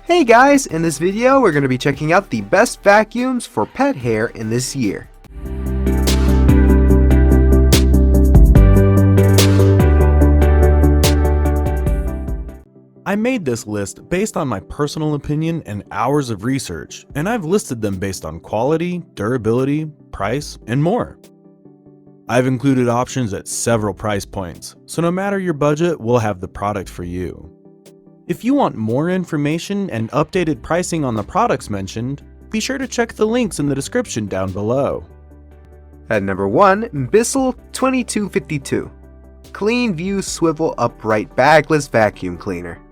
Hey guys, in this video we're going to be checking out the best vacuums for pet hair in this year. I made this list based on my personal opinion and hours of research, and I've listed them based on quality, durability, price, and more. I've included options at several price points, so no matter your budget, we'll have the product for you. If you want more information and updated pricing on the products mentioned, be sure to check the links in the description down below. At number 1, Bissell 2252 CleanView Swivel Upright Bagless Vacuum Cleaner.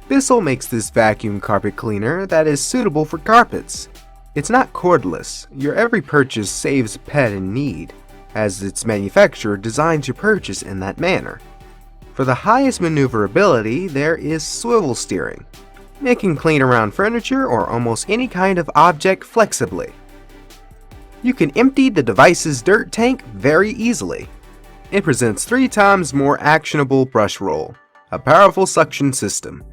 Bissell makes this vacuum carpet cleaner that is suitable for carpets. It's not cordless. Your every purchase saves a pet in need, as its manufacturer designs your purchase in that manner. For the highest maneuverability, there is swivel steering. It can clean around furniture or almost any kind of object flexibly. You can empty the device's dirt tank very easily. It presents 3 times more actionable brush roll, a powerful suction system,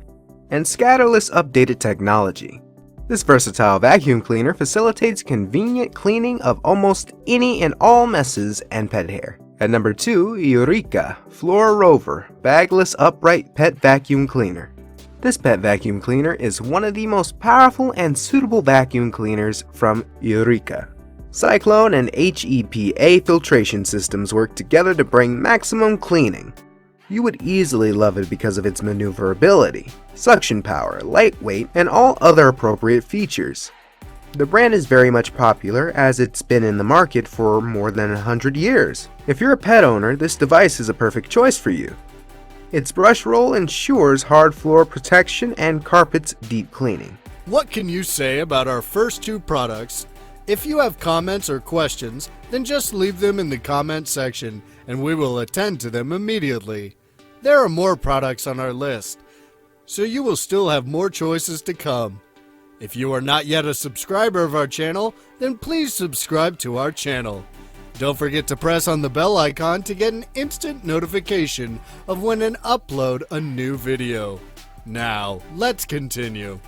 and scatterless updated technology. This versatile vacuum cleaner facilitates convenient cleaning of almost any and all messes and pet hair. At number 2, Eureka Floor Rover Bagless Upright Pet Vacuum Cleaner. This pet vacuum cleaner is one of the most powerful and suitable vacuum cleaners from Eureka. Cyclone and HEPA filtration systems work together to bring maximum cleaning. You would easily love it because of its maneuverability, suction power, lightweight, and all other appropriate features. The brand is very much popular as it's been in the market for more than 100 years. If you're a pet owner, this device is a perfect choice for you. Its brush roll ensures hard floor protection and carpets deep cleaning. What can you say about our first 2 products? If you have comments or questions, then just leave them in the comment section and we will attend to them immediately. There are more products on our list, so you will still have more choices to come. If you are not yet a subscriber of our channel, then please subscribe to our channel. Don't forget to press on the bell icon to get an instant notification of when I upload a new video. Now, let's continue.